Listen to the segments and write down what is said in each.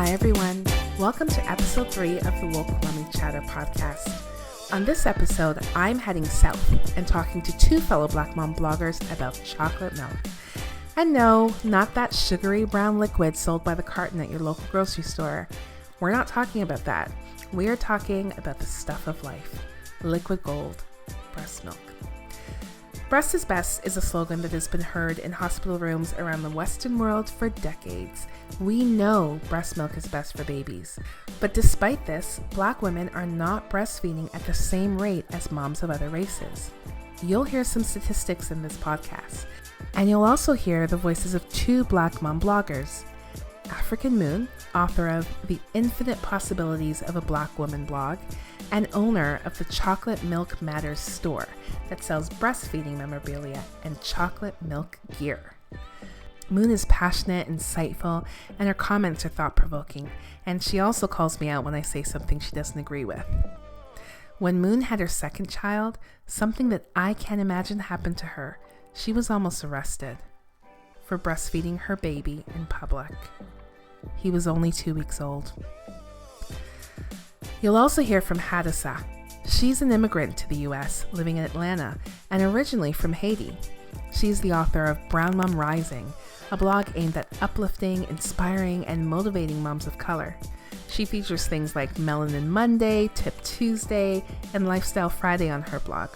Hi everyone, welcome to episode 3 of the Woke Mommy Chatter podcast. On this episode, I'm heading south and talking to 2 fellow Black mom bloggers about chocolate milk. And no, not that sugary brown liquid sold by the carton at your local grocery store. We're not talking about that. We are talking about the stuff of life, liquid gold, breast milk. Breast is best is a slogan that has been heard in hospital rooms around the Western world for decades. We know breast milk is best for babies. But despite this, Black women are not breastfeeding at the same rate as moms of other races. You'll hear some statistics in this podcast. And you'll also hear the voices of 2 Black mom bloggers. Afrykyan Moon, author of The Infinite Possibilities of a Black Woman blog, and owner of the Chocolate Milk Matters store that sells breastfeeding memorabilia and chocolate milk gear. Moon is passionate, insightful, and her comments are thought-provoking, and she also calls me out when I say something she doesn't agree with. When Moon had her second child, something that I can't imagine happened to her. She was almost arrested for breastfeeding her baby in public. He was only 2 weeks old. You'll also hear from Hadassah. She's an immigrant to the US, living in Atlanta, and originally from Haiti. She's the author of Brown Mom Rising, a blog aimed at uplifting, inspiring, and motivating moms of color. She features things like Melanin Monday, Tip Tuesday, and Lifestyle Friday on her blog.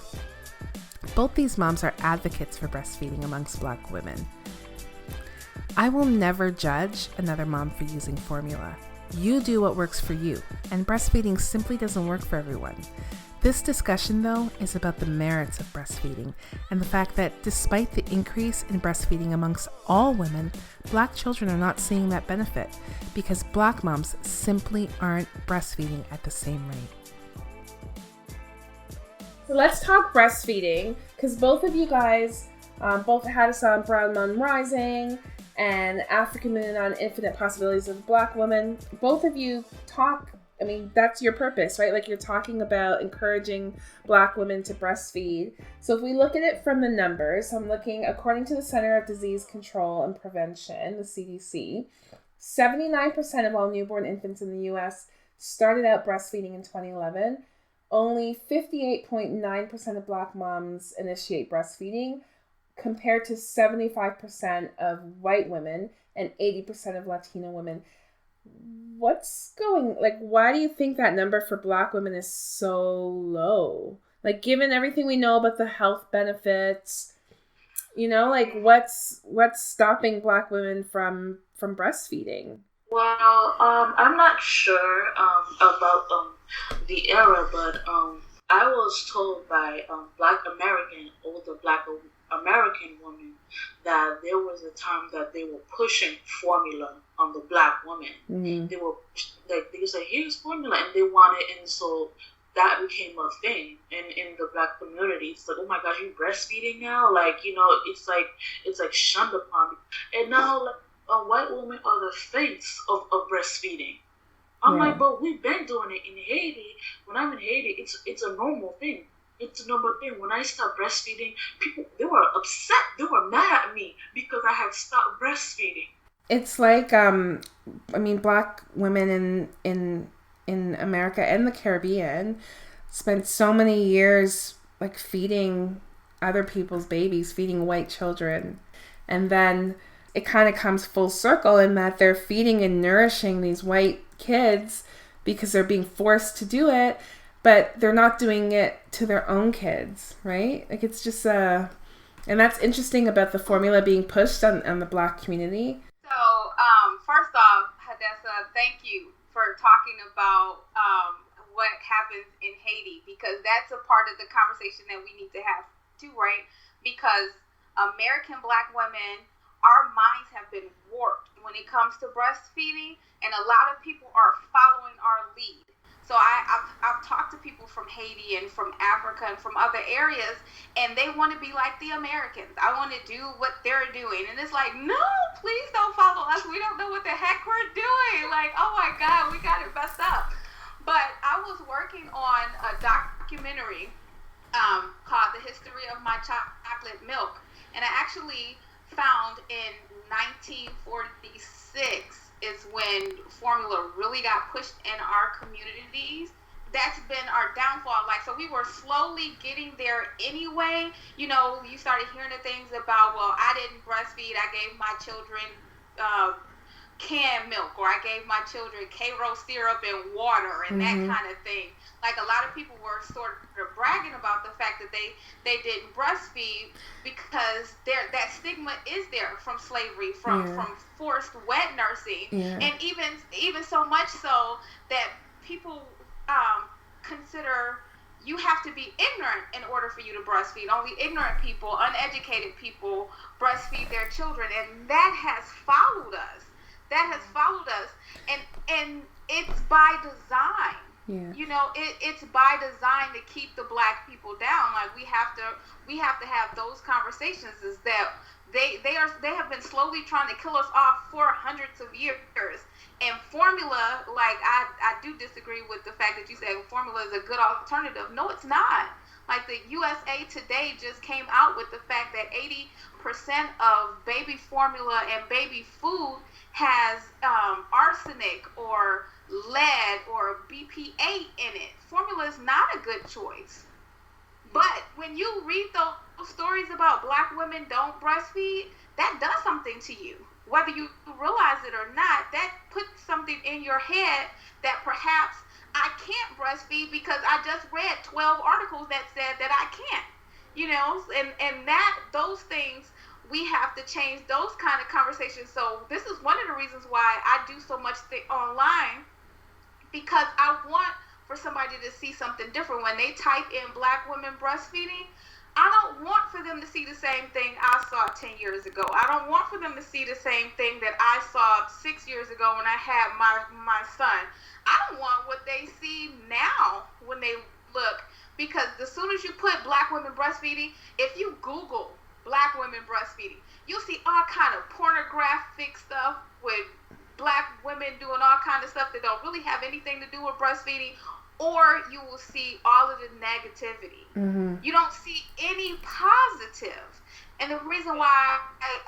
Both these moms are advocates for breastfeeding amongst Black women. I will never judge another mom for using formula. You do what works for you, and breastfeeding simply doesn't work for everyone. This discussion, though, is about the merits of breastfeeding and the fact that despite the increase in breastfeeding amongst all women, Black children are not seeing that benefit because Black moms simply aren't breastfeeding at the same rate. So let's talk breastfeeding, because both of you guys, both Hadassah on Brown Mom Rising and Afrykyan Moon on Infinite Possibilities of Black Women, both of you talk, that's your purpose, right? Like, you're talking about encouraging Black women to breastfeed. So if we look at it from the numbers, I'm looking, according to the Center of Disease Control and Prevention, the CDC, 79% of all newborn infants in the U.S. started out breastfeeding in 2011. Only 58.9% of Black moms initiate breastfeeding, compared to 75% of white women and 80% of Latino women. Why do you think that number for Black women is so low? Like, given everything we know about the health benefits, what's stopping Black women from breastfeeding? Well, I'm not sure about the era, but I was told by older Black American women that there was a time that they were pushing formula on the Black women. Mm-hmm. They were they said, here's formula, and they wanted, and so that became a thing in the Black community. It's like, oh my gosh, you breastfeeding now? It's like shunned upon. And now white women are the face of breastfeeding. I'm like, but we've been doing it in Haiti. When I'm in Haiti, it's a normal thing. It's a normal thing. When I stopped breastfeeding, people, they were upset. They were mad at me because I had stopped breastfeeding. It's like, Black women in America and the Caribbean spent so many years like feeding other people's babies, feeding white children. And then it kind of comes full circle in that they're feeding and nourishing these white kids because they're being forced to do it, but they're not doing it to their own kids, right? Like, it's just and that's interesting about the formula being pushed on the Black community. So, first off, Hadassah, thank you for talking about what happens in Haiti, because that's a part of the conversation that we need to have too, right? Because American Black women, our minds have been warped when it comes to breastfeeding, and a lot of people are following our lead. So I've talked to people from Haiti and from Africa and from other areas, and they want to be like the Americans. I want to do what they're doing. And it's like, no, please don't follow us. We don't know what the heck we're doing. Like, oh my God, we got it messed up. But I was working on a documentary called The History of My Chocolate Milk. And I actually found in 1946 is when formula really got pushed in our communities. That's been our downfall. Like, so we were slowly getting there anyway. You know, you started hearing the things about, well, I didn't breastfeed. I gave my children canned milk, or I gave my children Karo syrup and water and that kind of thing. Like, a lot of people were sort of bragging about the fact that they didn't breastfeed because that stigma is there from slavery, from forced wet nursing, and even so much so that people consider you have to be ignorant in order for you to breastfeed. Only ignorant people, uneducated people breastfeed their children, and that has followed us. And it's by design. Yeah. You know, it's by design to keep the Black people down. Like, we have to have those conversations. Is that they have been slowly trying to kill us off for hundreds of years. And formula, like, I do disagree with the fact that you said formula is a good alternative. No, it's not. Like, the USA Today just came out with the fact that 80% of baby formula and baby food has arsenic or lead or BPA in it. Formula is not a good choice. But when you read those stories about Black women don't breastfeed, that does something to you. Whether you realize it or not, that puts something in your head that perhaps I can't breastfeed because I just read 12 articles that said that I can't. You know, and that those things, we have to change those kind of conversations. So this is one of the reasons why I do so much online, because I want for somebody to see something different. When they type in Black women breastfeeding, I don't want for them to see the same thing I saw 10 years ago. I don't want for them to see the same thing that I saw 6 years ago when I had my son. I don't want what they see now when they look, because as soon as you put Black women breastfeeding, if you Google Black women breastfeeding, you'll see all kind of pornographic stuff with Black women doing all kind of stuff that don't really have anything to do with breastfeeding, or you will see all of the negativity. You don't see any positive. And the reason why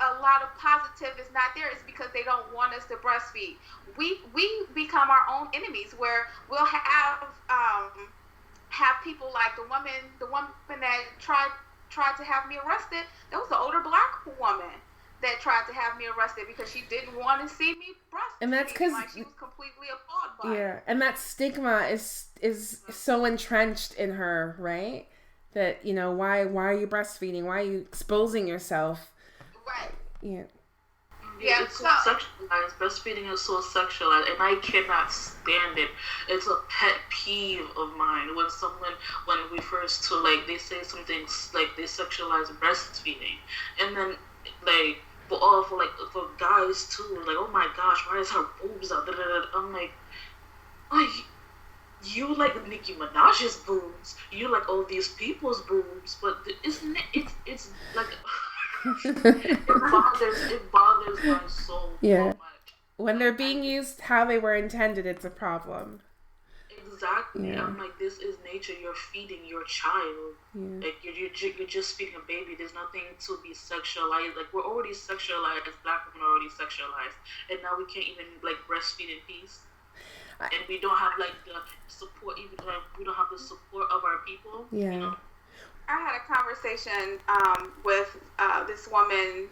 a lot of positive is not there is because they don't want us to breastfeed. We become our own enemies, where we'll have people like the woman that tried to have me arrested. That was an older Black woman that tried to have me arrested because she didn't want to see me breastfeed. And that's because, like, she was completely appalled by it. And that stigma is so entrenched in her, right? That, you know, why are you breastfeeding? Why are you exposing yourself? Right. Yeah. Yeah, it's so sexualized. Breastfeeding is so sexualized, and I cannot stand it. It's a pet peeve of mine when we first they say something like they sexualize breastfeeding, and then like for guys too, like, oh my gosh, why is her boobs out? I'm like, you like Nicki Minaj's boobs, you like all these people's boobs, but isn't it? It's like. It bothers my soul so much. When they're being used how they were intended, it's a problem. Exactly. Yeah. I'm like, this is nature. You're feeding your child. Yeah. Like, you're just feeding a baby. There's nothing to be sexualized. Like, we're already sexualized. Black women are already sexualized, and now we can't even like breastfeed in peace. And we don't have like the support. Even like we don't have the support of our people. Yeah. You know? I had a conversation with this woman.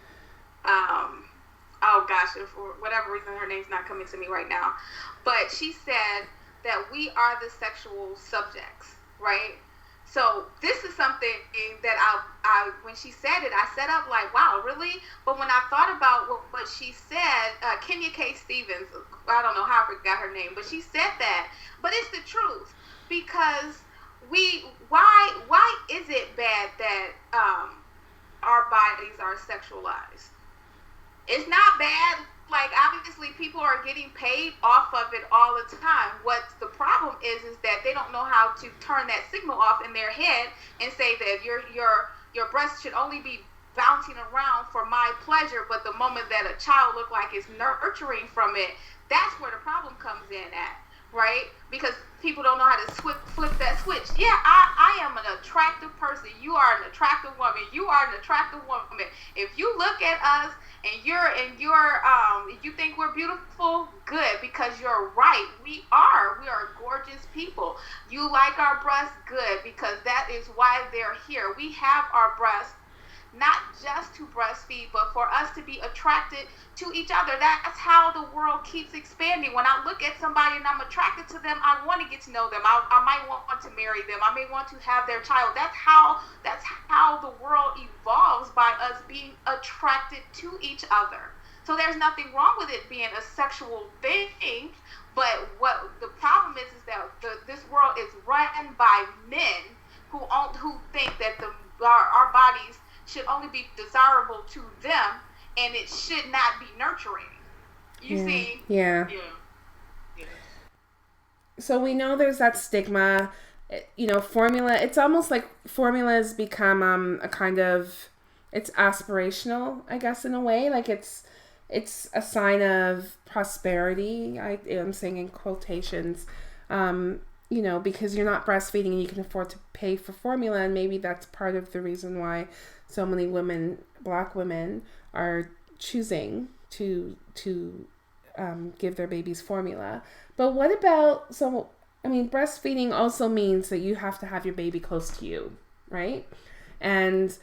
Oh gosh, for whatever reason, her name's not coming to me right now. But she said that we are the sexual subjects, right? So this is something that I when she said it, I set up like, wow, really? But when I thought about what she said, Kenya K. Stevens, I don't know how I forgot her name, but she said that. But it's the truth, because why is it bad that our bodies are sexualized? It's not bad. Like, obviously people are getting paid off of it all the time. What the problem is that they don't know how to turn that signal off in their head and say that your breast should only be bouncing around for my pleasure, but the moment that a child look like it's nurturing from it, that's where the problem comes in at. Right? Because people don't know how to flip that switch. Yeah, I am an attractive person. You are an attractive woman. You are an attractive woman. If you look at us and you think we're beautiful, good, because you're right. We are gorgeous people. You like our breasts, good, because that is why they're here. We have our breasts not just to breastfeed, but for us to be attracted to each other. That's how the world keeps expanding. When I look at somebody and I'm attracted to them, I want to get to know them. I might want to marry them. I may want to have their child. That's how the world evolves, by us being attracted to each other. So there's nothing wrong with it being a sexual thing, but what the problem is that this world is run by men who think that our bodies should only be desirable to them, and it should not be nurturing. You see? Yeah. So we know there's that stigma. Formula. It's almost like formula has become a kind of, it's aspirational, I guess, in a way. Like it's a sign of prosperity. I'm saying in quotations. Because you're not breastfeeding and you can afford to pay for formula, and maybe that's part of the reason why so many Black women, are choosing to give their babies formula. But what about, breastfeeding also means that you have to have your baby close to you, right? And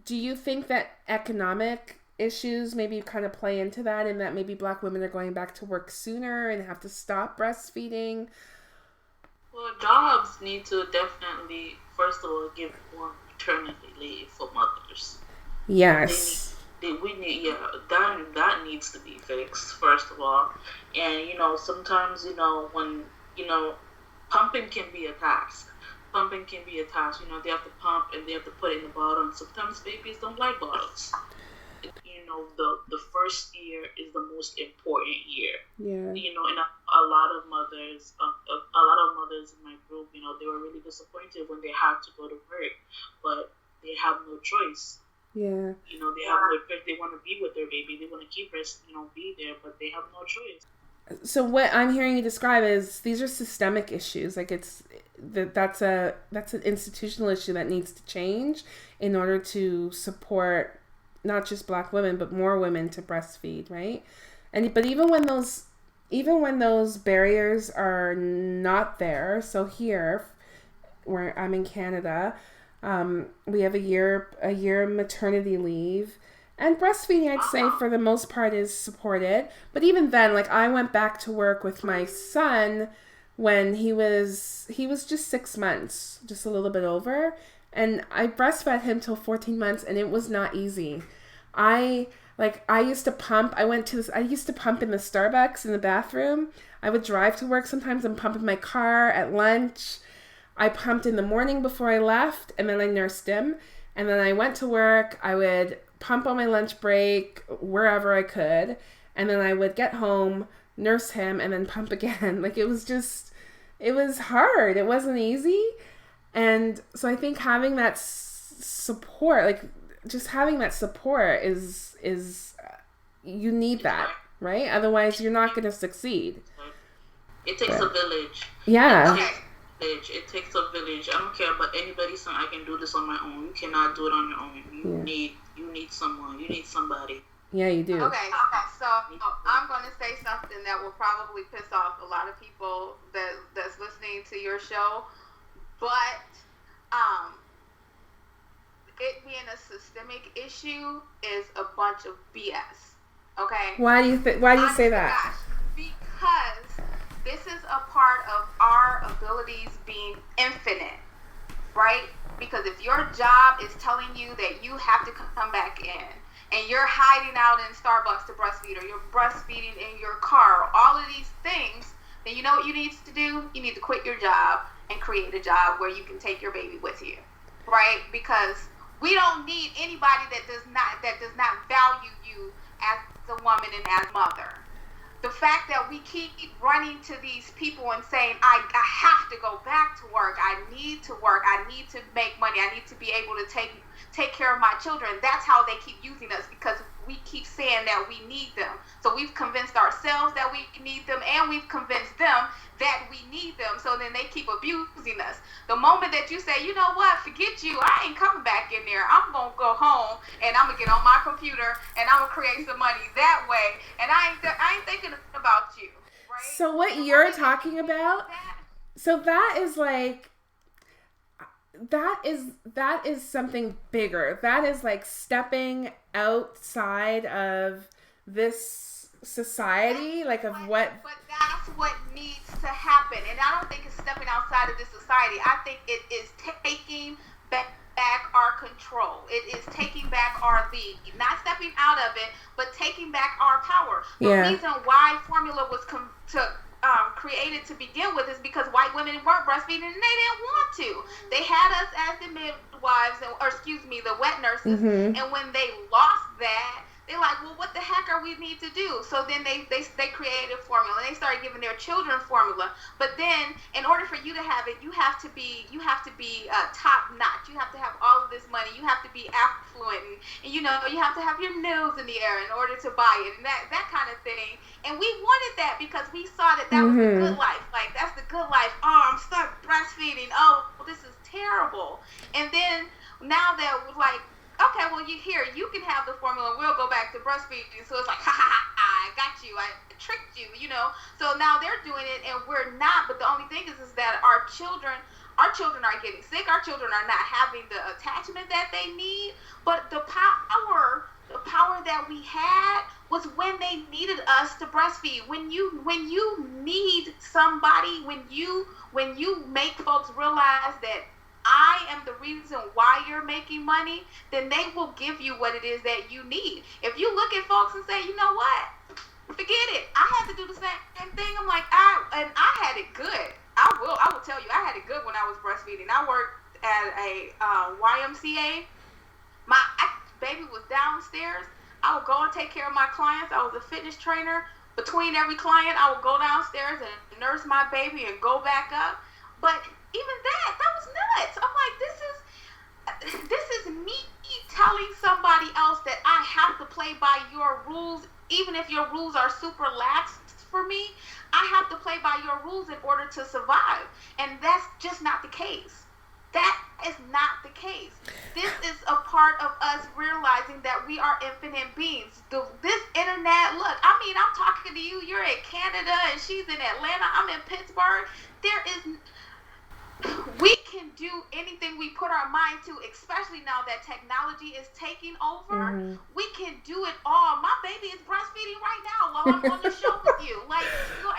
do you think that economic issues maybe kind of play into that, and that maybe Black women are going back to work sooner and have to stop breastfeeding? Well, jobs need to definitely, first of all, give more maternity leave for mothers. Yes. That needs to be fixed, first of all. And, sometimes, when, pumping can be a task. They have to pump and they have to put it in the bottle. And sometimes babies don't like bottles. The first year is the most important year. Yeah. And a lot of mothers in my group, they were really disappointed when they had to go to work, but they have no choice. Yeah. They have no choice. They want to be with their baby. They want to keep us, be there, but they have no choice. So what I'm hearing you describe is these are systemic issues. Like that's an institutional issue that needs to change in order to support not just Black women, but more women to breastfeed, right? But even when those barriers are not there, so here, where I'm in Canada, we have a year maternity leave, and breastfeeding, I'd say for the most part, is supported. But even then, like, I went back to work with my son when he was just 6 months, just a little bit over. And I breastfed him till 14 months, and it was not easy. I used to pump. I used to pump in the Starbucks in the bathroom. I would drive to work sometimes and pump in my car at lunch. I pumped in the morning before I left, and then I nursed him. And then I went to work. I would pump on my lunch break, wherever I could. And then I would get home, nurse him, and then pump again. Like, it was hard. It wasn't easy. And so I think having that support, like just having that support is you need that, right? Otherwise you're not going to succeed. It takes a village. Yeah. It takes a village. I don't care about anybody saying I can do this on my own. You cannot do it on your own. You need someone. You need somebody. Yeah, you do. Okay, so I'm going to say something that will probably piss off a lot of people that's listening to your show. But it being a systemic issue is a bunch of BS. Okay? Why do you say that? Because this is a part of our abilities being infinite, right? Because if your job is telling you that you have to come back in, and you're hiding out in Starbucks to breastfeed, or you're breastfeeding in your car, or all of these things, then you know what you need to do? You need to quit your job and create a job where you can take your baby with you, right? Because we don't need anybody that does not value you as a woman and as a mother. The fact that we keep running to these people and saying, I have to go back to work, I need to work, I need to make money, I need to be able to take care of my children, that's how they keep using us, because we keep saying that we need them. So we've convinced ourselves that we need them, and we've convinced them that we need them, so then they keep abusing us. The moment that you say, you know what, forget you, I ain't coming back in there, I'm gonna go home and I'm gonna get on my computer and I'm gonna create some money that way, and I ain't thinking about you, right? So what you're talking about, so that is like, that is something bigger. That is like stepping outside of this society, like of what. But that's what needs to happen, and I don't think it's stepping outside of this society. I think it is taking back our control. It is taking back our lead, not stepping out of it, but taking back our power. The reason why formula was created to begin with is because white women weren't breastfeeding and they didn't want to. They had us as the midwives, the wet nurses, and when they lost that, they're like, well, what the heck are we need to do? So then they created formula. They started giving their children formula. But then, in order for you to have it, you have to be top notch. You have to have all of this money. You have to be affluent, and you have to have your nose in the air in order to buy it, and that kind of thing. And we wanted that because we saw that was the good life. Like, that's the good life. Oh, I'm stuck breastfeeding. Oh, this is terrible. And then now that we're like, okay, well, you can have the formula, and we'll go back to breastfeeding. So it's like, ha, ha, ha, I got you, I tricked you, So now they're doing it, and we're not. But the only thing is that our children are getting sick. Our children are not having the attachment that they need. But the power that we had was when they needed us to breastfeed. When you need somebody, when you make folks realize that I am the reason why you're making money, then they will give you what it is that you need. If you look at folks and say, you know what, forget it, I had to do the same thing. I'm like, I had it good. I will tell you, I had it good when I was breastfeeding. I worked at a YMCA. My baby was downstairs. I would go and take care of my clients. I was a fitness trainer. Between every client, I would go downstairs and nurse my baby and go back up. But even that was nuts. I'm like, this is me telling somebody else that I have to play by your rules, even if your rules are super lax for me. I have to play by your rules in order to survive. And that's just not the case. That is not the case. This is a part of us realizing that we are infinite beings. This internet, look, I mean, I'm talking to you, you're in Canada and she's in Atlanta, I'm in Pittsburgh. We can do anything we put our mind to, especially now that technology is taking over. We can do it all. My baby is breastfeeding right now while I'm on the show with you. Like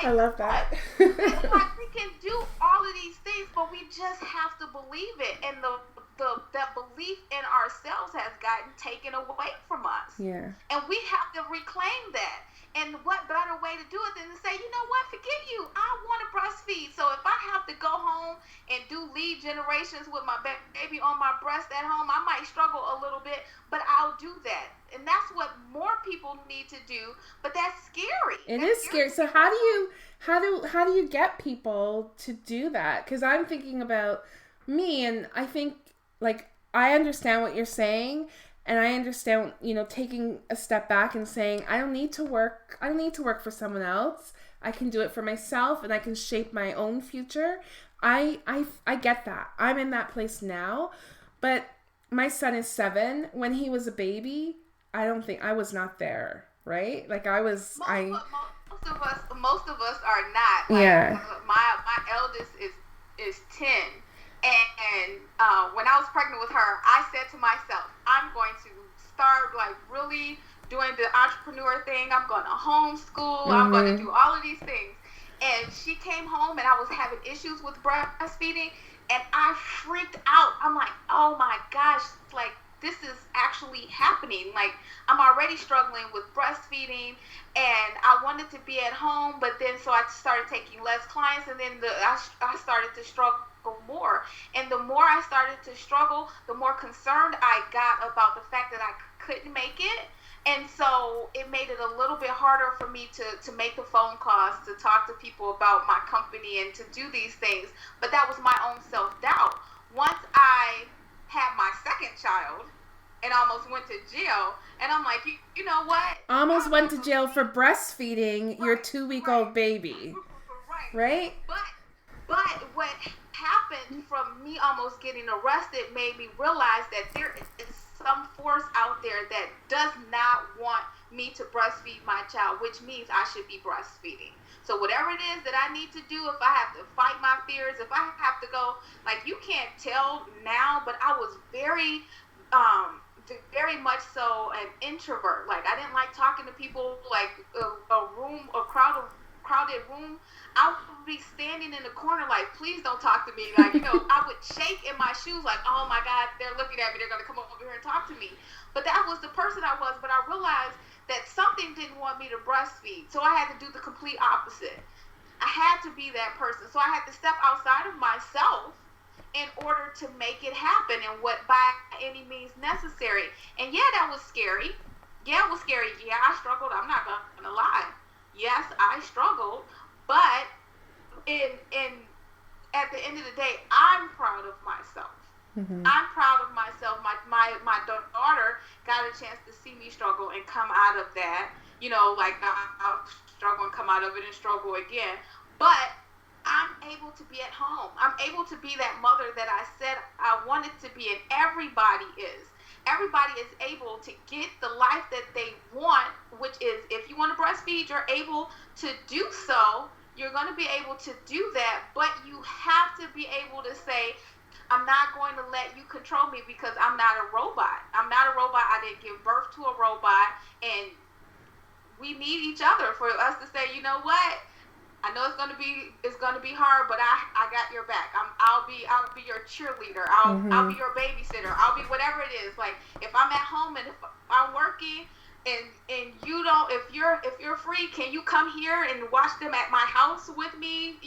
I love that. It's like we can do all of these things, but we just have to believe it. And that belief in ourselves has gotten taken away from us. Yeah. And we have to reclaim that. And what better way to do it than to say, you know what, forget you, I want to breastfeed. So if I have to go home and do lead generations with my baby on my breast at home, I might struggle a little bit, but I'll do that. And that's what more people need to do, but that's scary. It is scary. So how do you get people to do that? Because I'm thinking about me, and I think, like, I understand what you're saying. And I understand, taking a step back and saying, I don't need to work for someone else. I can do it for myself, and I can shape my own future. I get that. I'm in that place now. But my son is 7. When he was a baby, I don't think I was not there, right? Like most of us are not. Like, yeah. My eldest is 10. And when I was pregnant with her, I said to myself, I'm going to start like really doing the entrepreneur thing. I'm going to homeschool. I'm going to do all of these things. And she came home and I was having issues with breastfeeding, and I freaked out. I'm like, oh my gosh, like this is actually happening. Like I'm already struggling with breastfeeding, and I wanted to be at home, but then so I started taking less clients, and then I started to struggle more. And the more I started to struggle, the more concerned I got about the fact that I couldn't make it. And so it made it a little bit harder for me to make the phone calls, to talk to people about my company and to do these things. But that was my own self-doubt. Once I had my second child and almost went to jail, and I'm like, you know what? Almost went to jail for breastfeeding your 2-week-old baby. Right. right? But what happened from me almost getting arrested made me realize that there is some force out there that does not want me to breastfeed my child, which means I should be breastfeeding. So whatever it is that I need to do, if I have to fight my fears, if I have to go, like, you can't tell now, but I was very much so an introvert. Like, I didn't like talking to people, like a crowded room. I would be standing in the corner like, please don't talk to me. Like, I would shake in my shoes like, oh my God, they're looking at me. They're going to come over here and talk to me. But that was the person I was. But I realized that something didn't want me to breastfeed. So I had to do the complete opposite. I had to be that person. So I had to step outside of myself in order to make it happen, and what by any means necessary. And yeah, that was scary. Yeah, it was scary. Yeah, I struggled. I'm not going to lie. Yes, I struggled. But at the end of the day, I'm proud of myself. Mm-hmm. I'm proud of myself. My daughter got a chance to see me struggle and come out of that. Like, I'll struggle and come out of it and struggle again. But I'm able to be at home. I'm able to be that mother that I said I wanted to be, and everybody is. Everybody is able to get the life that they want, which is, if you want to breastfeed, you're able to do so. You're going to be able to do that, but you have to be able to say, I'm not going to let you control me, because I'm not a robot. I'm not a robot. I didn't give birth to a robot, and we need each other for us to say, you know what? I know it's gonna be hard, but I got your back. I'll be your cheerleader. I'll be your babysitter. I'll be whatever it is. Like, if I'm at home and if I'm working and you don't, if you're free, can you come here and watch them at my house with me?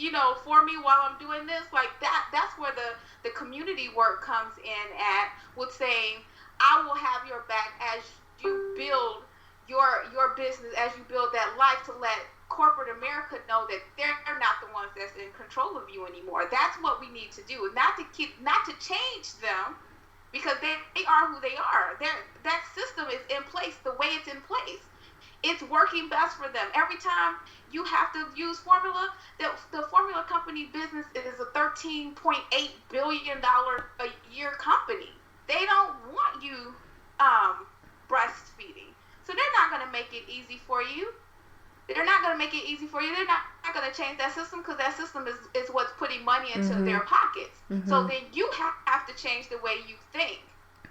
For me while I'm doing this. Like, that's where the community work comes in at, with saying, I will have your back as you build your business, as you build that life, to let corporate America know that they're not the ones that's in control of you anymore. That's what we need to do, not to change them, because they are who they are. That system is in place the way it's in place. It's working best for them. Every time you have to use formula, the formula company business is a $13.8 billion a year company. They don't want you breastfeeding. So they're not going to make it easy for you. They're not going to make it easy for you. They're not going to change that system, because that system is what's putting money into their pockets. Mm-hmm. So then you have to change the way you think.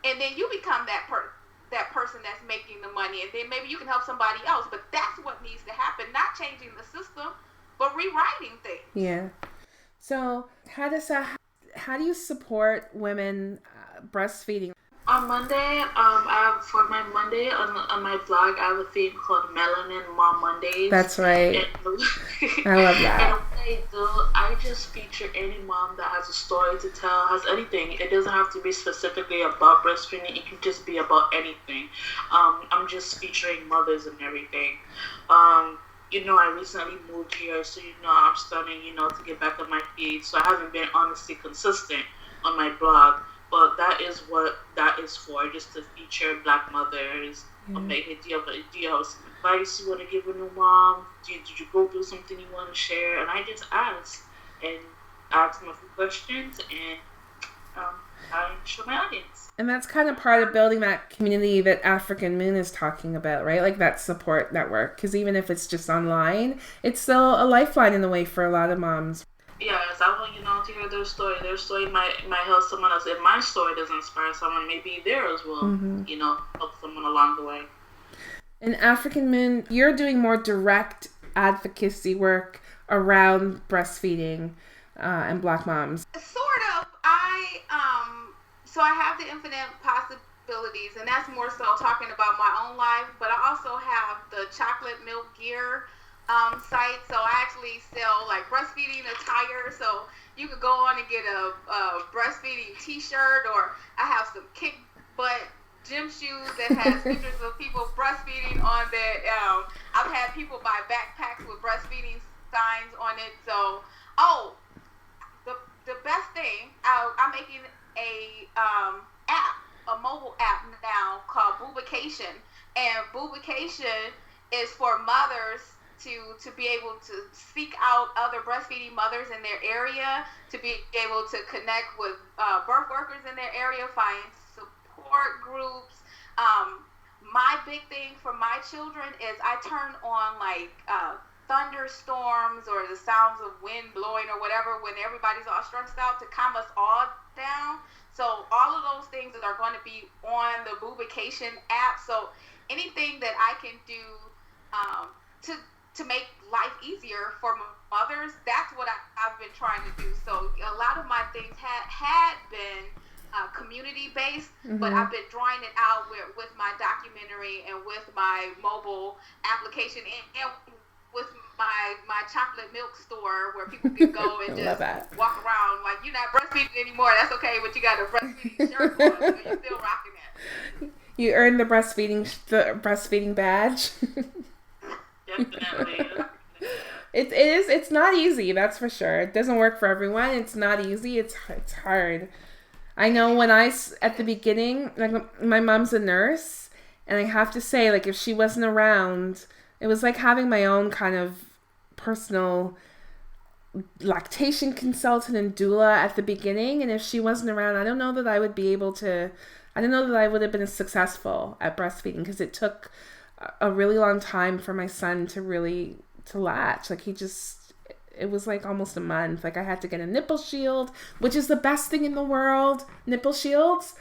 And then you become that person that's making the money. And then maybe you can help somebody else. But that's what needs to happen. Not changing the system, but rewriting things. Yeah. So, Hadassah, how do you support women breastfeeding? On Monday, for my Monday on my blog, I have a theme called Melanin Mom Mondays. That's right. I love that. And what I do, I just feature any mom that has a story to tell, has anything. It doesn't have to be specifically about breastfeeding. It can just be about anything. I'm just featuring mothers and everything. I recently moved here, so I'm starting, to get back on my feet. So I haven't been honestly consistent on my blog. But that is what that is for, just to feature Black mothers. Mm-hmm. Do you have some advice you want to give a new mom? Did you go through something you want to share? And I just ask them a few questions, and I show my audience. And that's kind of part of building that community that African Moon is talking about, right? Like that support network. Because even if it's just online, it's still a lifeline in a way for a lot of moms. Yes, I want to hear their story. Their story might help someone else. If my story doesn't inspire someone, maybe theirs will, help someone along the way. In African Moon, you're doing more direct advocacy work around breastfeeding and Black moms. Sort of. I have the infinite possibilities, and that's more so talking about my own life. But I also have the chocolate milk gear site. So I actually sell like breastfeeding attire. So you could go on and get a breastfeeding t-shirt, or I have some kick butt gym shoes that has pictures of people breastfeeding on that. I've had people buy backpacks with breastfeeding signs on it. So, the best thing, I'm making a mobile app now called Boobication, and Boobication is for mothers to be able to seek out other breastfeeding mothers in their area, to be able to connect with birth workers in their area, find support groups. My big thing for my children is I turn on like thunderstorms or the sounds of wind blowing or whatever when everybody's all stressed out to calm us all down. So all of those things are going to be on the Boobication app. So anything that I can do to make life easier for mothers, that's what I've been trying to do. So a lot of my things had been community-based, but I've been drawing it out with my documentary and with my mobile application and with my chocolate milk store where people can go and just walk around like you're not breastfeeding anymore. That's okay, but you got a breastfeeding shirt on, so you're still rocking it. You earned the breastfeeding badge. Definitely. It's not easy, that's for sure. It doesn't work for everyone. It's not easy. It's hard. I know when at the beginning, like my mom's a nurse, and I have to say, like if she wasn't around, it was like having my own kind of personal lactation consultant and doula at the beginning. And if she wasn't around, I don't know that I would have been successful at breastfeeding, because it took a really long time for my son to latch. Like it was like almost a month. Like I had to get a nipple shield, which is the best thing in the world. Nipple shields,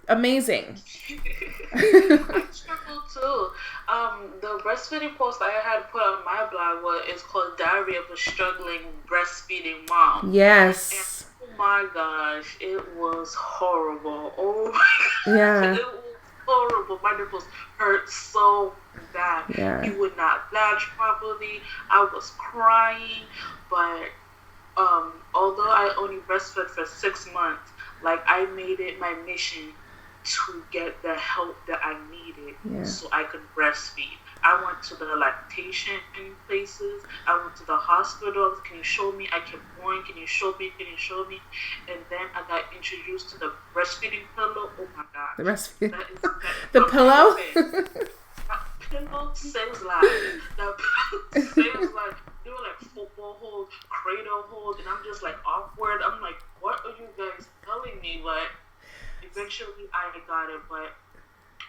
amazing. I struggle too. The breastfeeding post I had put on my blog is called Diary of a Struggling Breastfeeding Mom. Yes. And, oh my gosh, it was horrible. Oh my gosh. Yeah. It was horrible. My nipples hurt so bad. Yeah. He would not latch properly. I was crying, but although I only breastfed for 6 months, like I made it my mission to get the help that I needed so I could breastfeed. I went to the lactation places. I went to the hospitals. Can you show me? I kept going. Can you show me? Can you show me? And then I got introduced to the breastfeeding pillow. Oh my God. The breastfeeding. The pillow? That pillow saves lives. That pillow saves lives. They were like football hold, cradle hold, and I'm just like awkward. I'm like, what are you guys telling me? But eventually I got it, but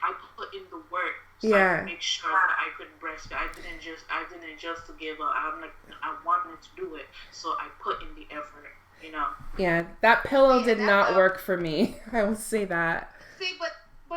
I put in the work so I could make sure that I could breastfeed. I didn't just to give up. I'm like, I wanted to do it, so I put in the effort, you know. Yeah, that pillow did not work for me. I will say that. See, but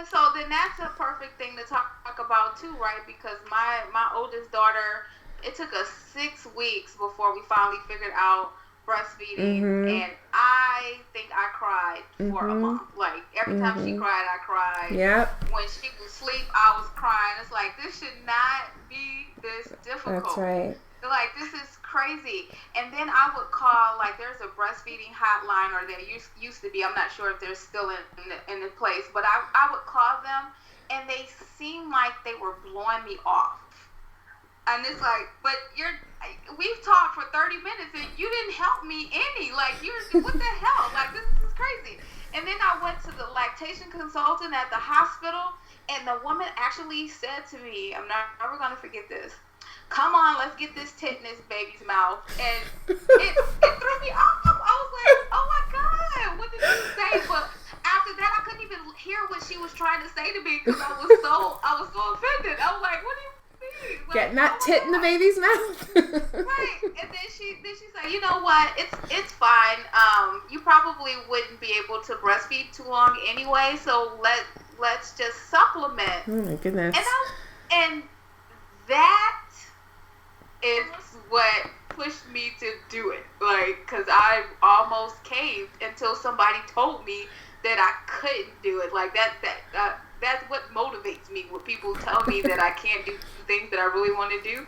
so then that's a perfect thing to talk about too, right? Because my oldest daughter, it took us 6 weeks before we finally figured out breastfeeding, and I think I cried for a month. Like every time she cried, I cried. Yep. When she would sleep, I was crying. It's like, this should not be this difficult. That's right. Like, this is crazy. And then I would call, like, there's a breastfeeding hotline, or there used to be. I'm not sure if they're still in the place, but I would call them, and they seemed like they were blowing me off. And it's like, but we've talked for 30 minutes and you didn't help me any. Like, what the hell? Like, this is crazy. And then I went to the lactation consultant at the hospital, and the woman actually said to me, I'm never going to forget this, come on, let's get this tit in this baby's mouth. And it threw me off. I was like, oh my God, what did you say? But after that, I couldn't even hear what she was trying to say to me because I was so offended. I was like, what do you mean? Like, getting that tit in the baby's mouth. Right. And then she said, you know what? It's fine. You probably wouldn't be able to breastfeed too long anyway, so let's just supplement. Oh my goodness. And that is what pushed me to do it. Like, because I almost caved until somebody told me that I couldn't do it. Like, that's what motivates me, when people tell me that I can't do things that I really want to do.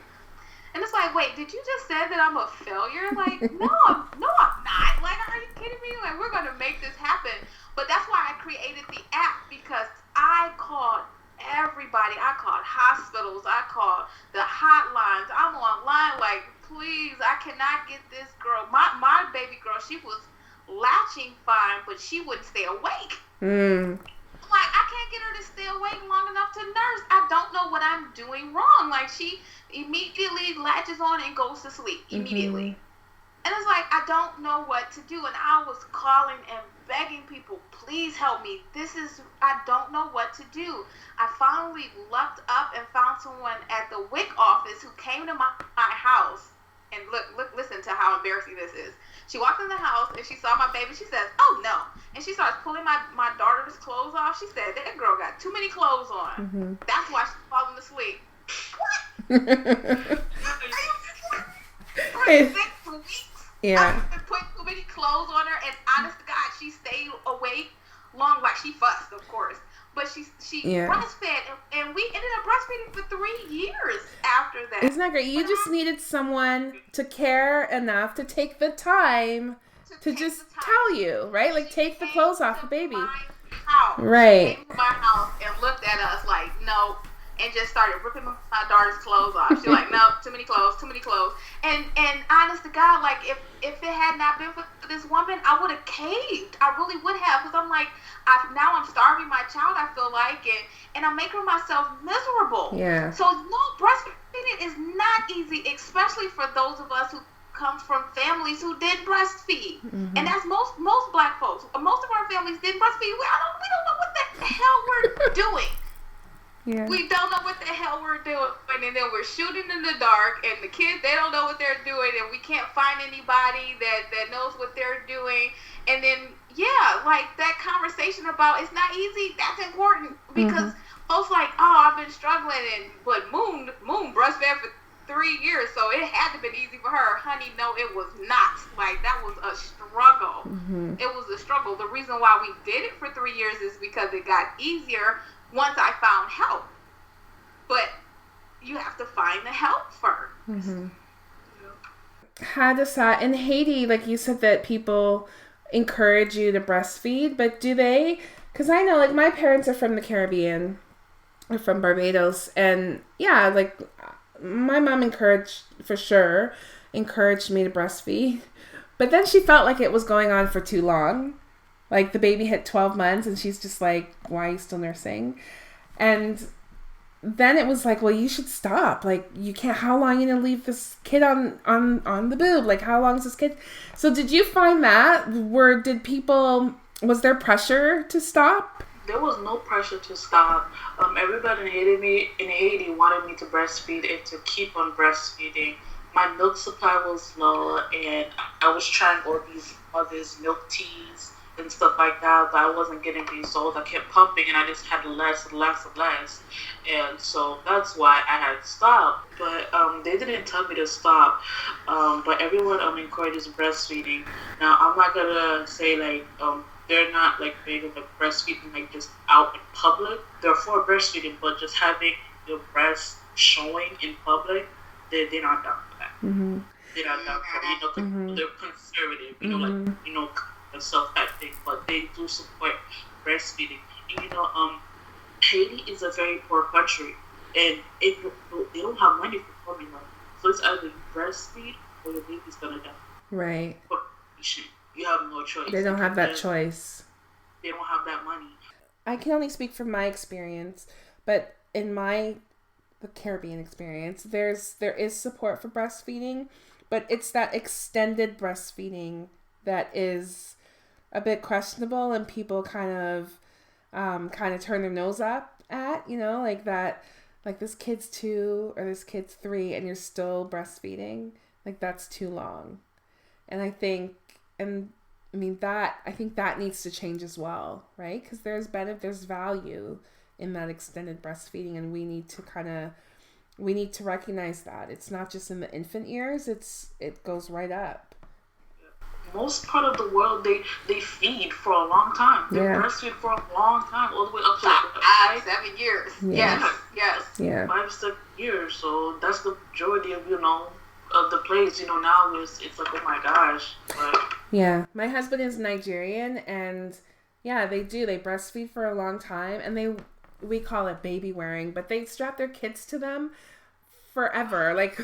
And it's like, wait, did you just say that I'm a failure? Like, no, I'm not. Like, are you kidding me? Like, we're going to make this happen. But that's why I created the app, because I called everybody. I called hospitals. I called the hotlines. I'm online, like, please, I cannot get this girl. My baby girl, she was latching fine, but she wouldn't stay awake. Like, I can't get her to stay awake long enough to nurse. I don't know what I'm doing wrong. Like, she immediately latches on and goes to sleep immediately. And it's like, I don't know what to do. And I was calling and begging people, please help me. I don't know what to do. I finally lucked up and found someone at the WIC office who came to my house. And listen to how embarrassing this is. She walked in the house and she saw my baby. She says, oh no. And she starts pulling my daughter's clothes off. She said, that girl got too many clothes on. That's why she's falling asleep. For 6 weeks. Yeah. I put too many clothes on her, and honest to God, she stayed awake long. Like, she fussed, of course, but she breastfed, and we ended up breastfeeding for 3 years after that. Isn't that great? You just needed someone to care enough to take the time to just tell you, right? Like, take the clothes off the baby. Right. She came to my house and looked at us like, no. And just started ripping my daughter's clothes off. She's like, no, too many clothes. And honest to God, like, if it had not been for this woman, I would have caved. I really would have, because I'm like, now I'm starving my child, I feel like, and I'm making myself miserable. Yeah. So, no, breastfeeding is not easy, especially for those of us who come from families who did breastfeed. And that's most Black folks. Most of our families did breastfeed. We don't know what the hell we're doing. Yeah. We don't know what the hell we're doing, and then we're shooting in the dark, and the kids, they don't know what they're doing, and we can't find anybody that knows what they're doing. And then, like, that conversation about it's not easy, that's important, because folks like, oh, I've been struggling, but Moon breastfed for 3 years, so it had to have been easy for her. Honey, no, it was not. Like, that was a struggle. It was a struggle. The reason why we did it for 3 years is because it got easier once I found help. But you have to find the help first. Hadassah, in Haiti, like you said that people encourage you to breastfeed, but do they? Because I know, like, my parents are from the Caribbean, or from Barbados, and yeah, like, my mom encouraged me to breastfeed, but then she felt like it was going on for too long. Like, the baby hit 12 months and she's just like, why are you still nursing? And then it was like, well, you should stop. Like, you can't, how long are you going to leave this kid on the boob? Like, how long is this kid? So did you find that? Was there pressure to stop? There was no pressure to stop. Everybody in Haiti wanted me to breastfeed and to keep on breastfeeding. My milk supply was low, and I was trying all these milk teas and stuff like that, but I wasn't getting results. I kept pumping, and I just had less and less and less, and so that's why I had stopped. But they didn't tell me to stop. But everyone encourages breastfeeding. Now, I'm not gonna say like they're not like big of a breastfeeding like just out in public. They're for breastfeeding, but just having your breast showing in public, they're not down for that. They're not down for it. They're conservative. Self type thing, but they do support breastfeeding. And Haiti is a very poor country, and they don't have money for formula, so it's either you breastfeed or your baby's gonna die. Right. You have no choice. They don't have that choice. They don't have that money. I can only speak from my experience, but in the Caribbean experience, there is support for breastfeeding, but it's that extended breastfeeding that is a bit questionable, and people kind of turn their nose up at, like that, like this kid's 2 or this kid's 3 and you're still breastfeeding, like that's too long. And I think that needs to change as well, right? Because there's value in that extended breastfeeding, and we need to recognize that it's not just in the infant years; it goes right up. Most part of the world, they feed for a long time. They breastfeed for a long time, all the way up to 5-7 years. Yeah. Yes. Yeah. 5-7 years. So that's the majority of of the place. Now it's like, oh my gosh. But yeah, my husband is Nigerian, and yeah, they breastfeed for a long time, and we call it baby wearing, but they strap their kids to them forever, like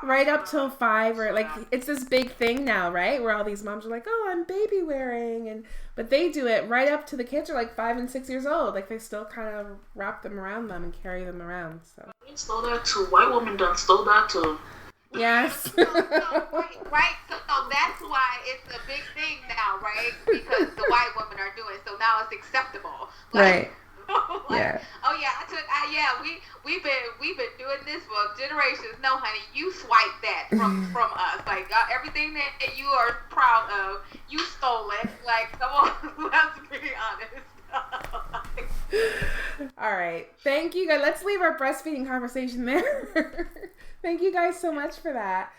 right up till 5, or like it's this big thing now, right? Where all these moms are like, oh, I'm baby wearing, but they do it right up to the kids are like 5 and 6 years old. Like they still kind of wrap them around them and carry them around. So we stole that too. White women done stole that too. Yes. Right. So that's why it's a big thing now, right? Because the white women are doing it, so now it's acceptable. Right. Yeah. Oh yeah, we've been doing this for generations. No, honey, you swipe that from us. Like everything that you are proud of, you stole it. Like, come on, let's be honest. All right. Thank you guys. Let's leave our breastfeeding conversation there. Thank you guys so much for that.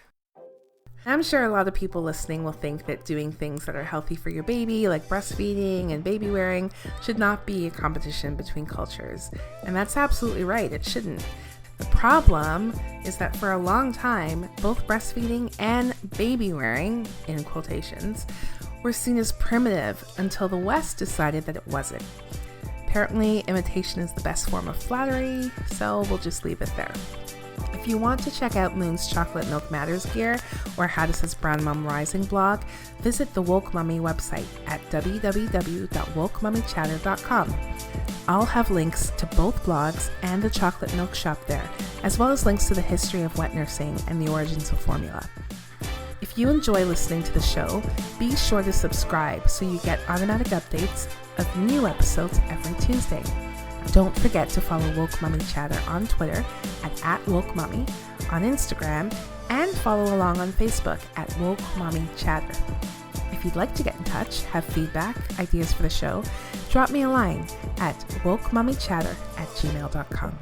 I'm sure a lot of people listening will think that doing things that are healthy for your baby, like breastfeeding and baby wearing, should not be a competition between cultures. And that's absolutely right. It shouldn't. The problem is that for a long time, both breastfeeding and baby wearing, in quotations, were seen as primitive until the West decided that it wasn't. Apparently, imitation is the best form of flattery, so we'll just leave it there. If you want to check out Moon's Chocolate Milk Matters gear or Hadassah's Brown Mom Rising blog, visit the Woke Mummy website at www.wokemummychatter.com. I'll have links to both blogs and the chocolate milk shop there, as well as links to the history of wet nursing and the origins of formula. If you enjoy listening to the show, be sure to subscribe so you get automatic updates of new episodes every Tuesday. Don't forget to follow Woke Mummy Chatter on Twitter at @WokeMummy, on Instagram, and follow along on Facebook at Woke Mummy Chatter. If you'd like to get in touch, have feedback, ideas for the show, drop me a line at wokemummychatter@gmail.com.